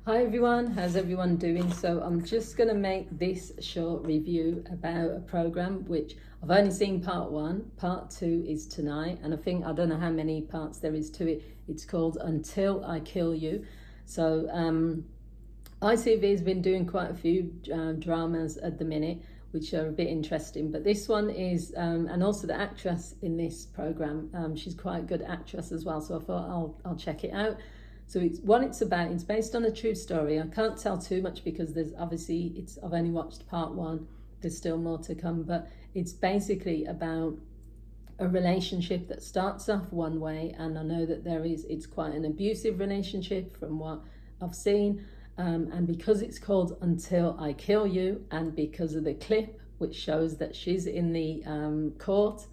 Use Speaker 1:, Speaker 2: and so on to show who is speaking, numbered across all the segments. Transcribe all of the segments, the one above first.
Speaker 1: Hi everyone, how's everyone doing? So I'm just going to make this short review about a program which I've only seen part one. Part two is tonight, and I don't know how many parts there is to it. It's called Until I Kill You. So ITV has been doing quite a few dramas at the minute, which are a bit interesting. But this one is, and also the actress in this program, she's quite a good actress as well. So I thought I'll check it out. So it's based on a true story. I can't tell too much because I've only watched part one. There's still more to come, but it's basically about a relationship that starts off one way, and I know that it's quite an abusive relationship from what I've seen. And because it's called Until I Kill You, and because of the clip which shows that she's in the court,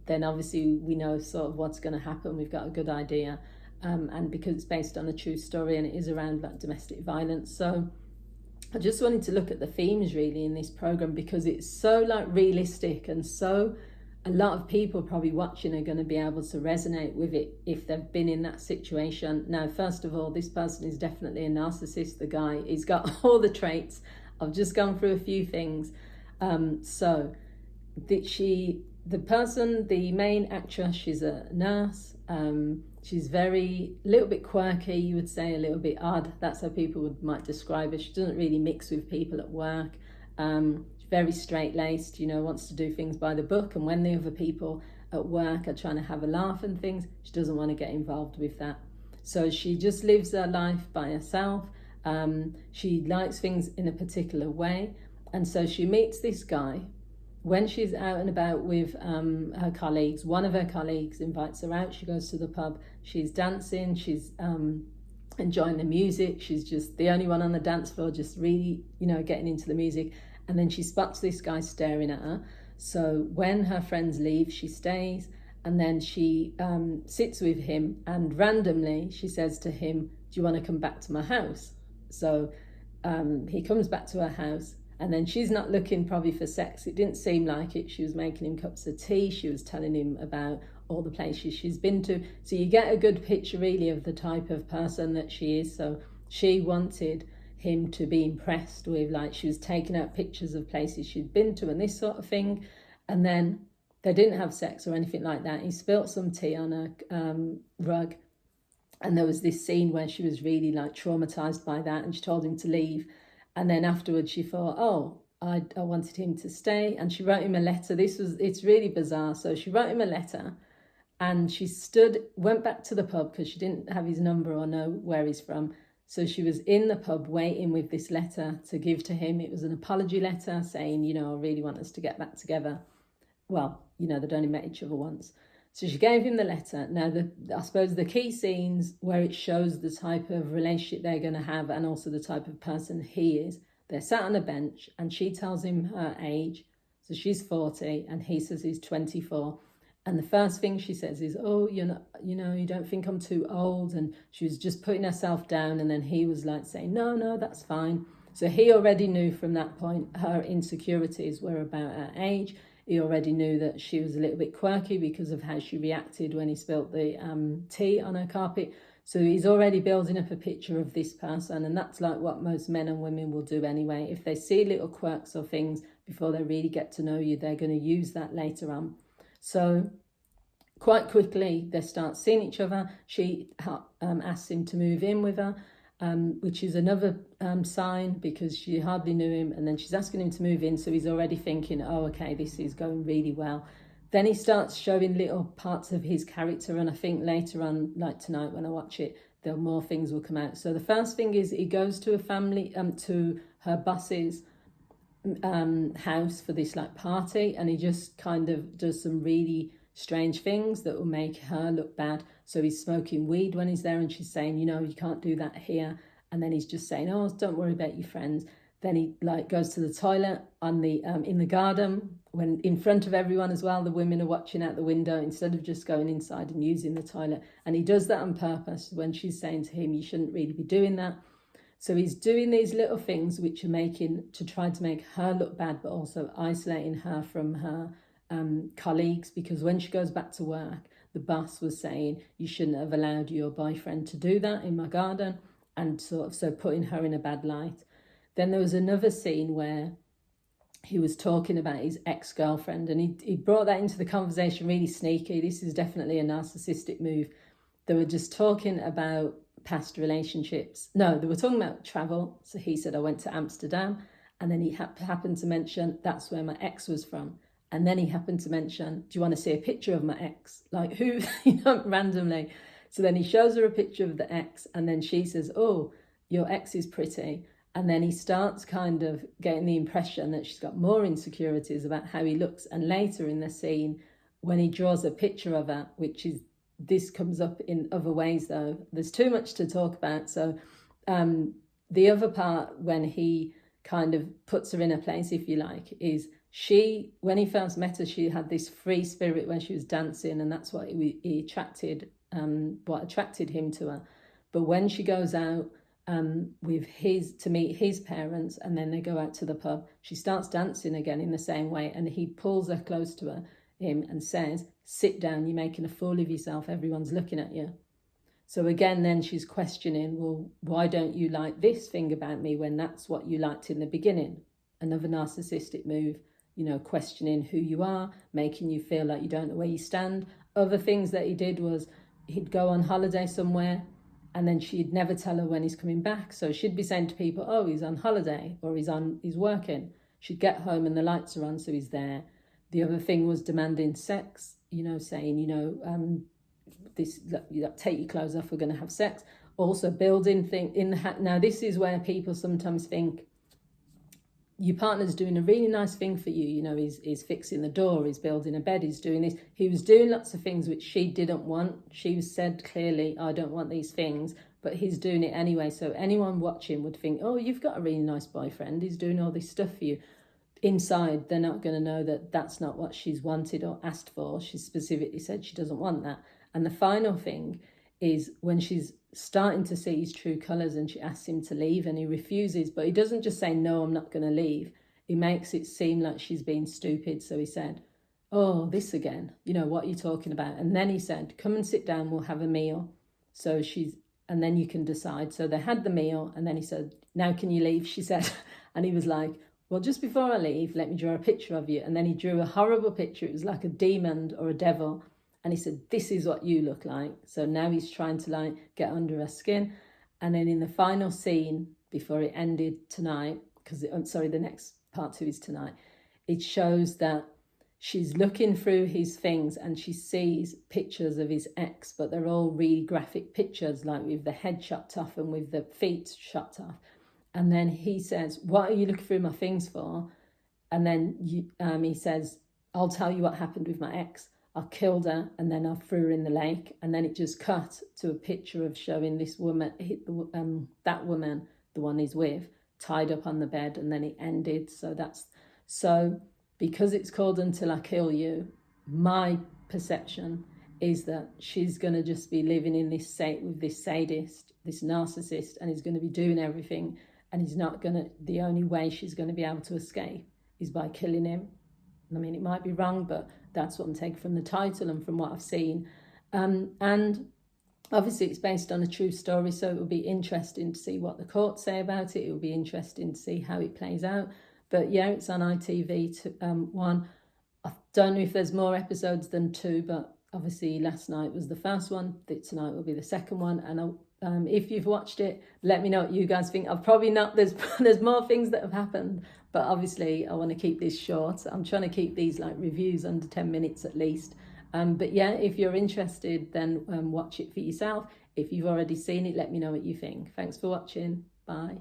Speaker 1: then obviously we know sort of what's going to happen. We've got a good idea. And because it's based on a true story and it is around like domestic violence. So I just wanted to look at the themes really in this program because it's so like realistic, and so a lot of people probably watching are going to be able to resonate with it if they've been in that situation. Now, first of all, this person is definitely a narcissist. The guy, he's got all the traits. I've just gone through a few things. So the main actress, she's a nurse. She's a little bit quirky, you would say, a little bit odd. That's how people might describe her. She doesn't really mix with people at work. She's very straight-laced, wants to do things by the book. And when the other people at work are trying to have a laugh and things, she doesn't want to get involved with that. So she just lives her life by herself. She likes things in a particular way. And so she meets this guy. When she's out and about with her colleagues, one of her colleagues invites her out. She goes to the pub. She's dancing. She's enjoying the music. She's just the only one on the dance floor, just really, getting into the music. And then she spots this guy staring at her. So when her friends leave, she stays. And then she sits with him. And randomly, she says to him, "Do you want to come back to my house?" So he comes back to her house. And then she's not looking probably for sex. It didn't seem like it. She was making him cups of tea. She was telling him about all the places she's been to. So you get a good picture really of the type of person that she is. So she wanted him to be impressed with, like, she was taking out pictures of places she'd been to and this sort of thing. And then they didn't have sex or anything like that. He spilt some tea on her rug. And there was this scene where she was really like traumatized by that, and she told him to leave. And then afterwards she thought, I wanted him to stay. And she wrote him a letter. It's really bizarre. So she wrote him a letter, and she went back to the pub because she didn't have his number or know where he's from. So she was in the pub waiting with this letter to give to him. It was an apology letter saying, I really want us to get back together. Well, they'd only met each other once. So she gave him the letter. Now, I suppose the key scenes where it shows the type of relationship they're going to have and also the type of person he is, they're sat on a bench and she tells him her age. So she's 40 and he says he's 24. And the first thing she says is, "Oh, you're not, you don't think I'm too old?" And she was just putting herself down. And then he was like saying, no, that's fine. So he already knew from that point her insecurities were about her age. He already knew that she was a little bit quirky because of how she reacted when he spilt the tea on her carpet. So he's already building up a picture of this person, and that's like what most men and women will do anyway. If they see little quirks or things before they really get to know you, they're going to use that later on. So quite quickly, they start seeing each other. She asks him to move in with her. Which is another sign because she hardly knew him, and then she's asking him to move in, so he's already thinking, okay, this is going really well. Then he starts showing little parts of his character, and I think later on, like tonight when I watch it, more things will come out. So the first thing is he goes to to her boss's house for this like party, and he just kind of does some really strange things that will make her look bad. So he's smoking weed when he's there, and she's saying, you can't do that here. And then he's just saying, "Oh, don't worry about your friends." Then he like goes to the toilet on the in the garden when in front of everyone as well. The women are watching out the window instead of just going inside and using the toilet. And he does that on purpose when she's saying to him, "You shouldn't really be doing that." So he's doing these little things which are to try to make her look bad, but also isolating her from her colleagues, because when she goes back to work, the boss was saying, "You shouldn't have allowed your boyfriend to do that in my garden." and sort of so putting her in a bad light. Then there was another scene where he was talking about his ex-girlfriend, and he brought that into the conversation really sneaky. This is definitely a narcissistic move. They were just talking about past relationships. No, they were talking about travel. So he said, I went to Amsterdam, and then he happened to mention that's where my ex was from. And then he happened to mention, do you want to see a picture of my ex? Like, who, randomly. So then he shows her a picture of the ex, and then she says, oh, your ex is pretty. And then he starts kind of getting the impression that she's got more insecurities about how he looks. And later in the scene, when he draws a picture of her, this comes up in other ways though. There's too much to talk about. So the other part, when he kind of puts her in a place, if you like, is when he first met her, she had this free spirit when she was dancing, and that's what he attracted, what attracted him to her. But when she goes out to meet his parents, and then they go out to the pub, she starts dancing again in the same way, and he pulls her close to him and says, sit down, you're making a fool of yourself, everyone's looking at you. So again, then she's questioning, well, why don't you like this thing about me when that's what you liked in the beginning? Another narcissistic move, questioning who you are, making you feel like you don't know where you stand. Other things that he did was he'd go on holiday somewhere, and then she'd never tell her when he's coming back. So she'd be saying to people, oh, he's on holiday, or he's working. She'd get home and the lights are on, so he's there. The other thing was demanding sex, saying, take your clothes off, we're going to have sex. Also building things in the hat. Now, this is where people sometimes think your partner's doing a really nice thing for you. He's fixing the door, he's building a bed, he's doing this. He was doing lots of things which she didn't want. She said clearly, I don't want these things, but he's doing it anyway. So anyone watching would think, oh, you've got a really nice boyfriend, he's doing all this stuff for you. Inside, they're not going to know that that's not what she's wanted or asked for. She specifically said she doesn't want that. And the final thing is when she's starting to see his true colours and she asks him to leave and he refuses, but he doesn't just say, no, I'm not going to leave. He makes it seem like she's being stupid. So he said, oh, this again, what are you talking about? And then he said, come and sit down, we'll have a meal. And then you can decide. So they had the meal, and then he said, now can you leave? She said, and he was like, well, just before I leave, let me draw a picture of you. And then he drew a horrible picture. It was like a demon or a devil. And he said, this is what you look like. So now he's trying to get under her skin. And then in the final scene, before it ended tonight, the next part 2 is tonight, it shows that she's looking through his things and she sees pictures of his ex, but they're all really graphic pictures, like with the head chopped off and with the feet chopped off. And then he says, what are you looking through my things for? And then he says, I'll tell you what happened with my ex. I killed her and then I threw her in the lake. And then it just cut to a picture of showing this woman, that woman, the one he's with, tied up on the bed, and then it ended. So because it's called Until I Kill You, my perception is that she's going to just be living in this state with this sadist, this narcissist, and he's going to be doing everything. And the only way she's going to be able to escape is by killing him. I mean, it might be wrong, but that's what I'm taking from the title and from what I've seen. And obviously it's based on a true story, so it will be interesting to see what the courts say about it. It will be interesting to see how it plays out. But yeah, it's on ITV1. I don't know if there's more episodes than 2, but obviously last night was the first one. Tonight will be the second one. And if you've watched it, let me know what you guys think. I've probably not, there's more things that have happened, but obviously I want to keep this short. I'm trying to keep these reviews under 10 minutes at least. But yeah, if you're interested, then watch it for yourself. If you've already seen it, let me know what you think. Thanks for watching. Bye.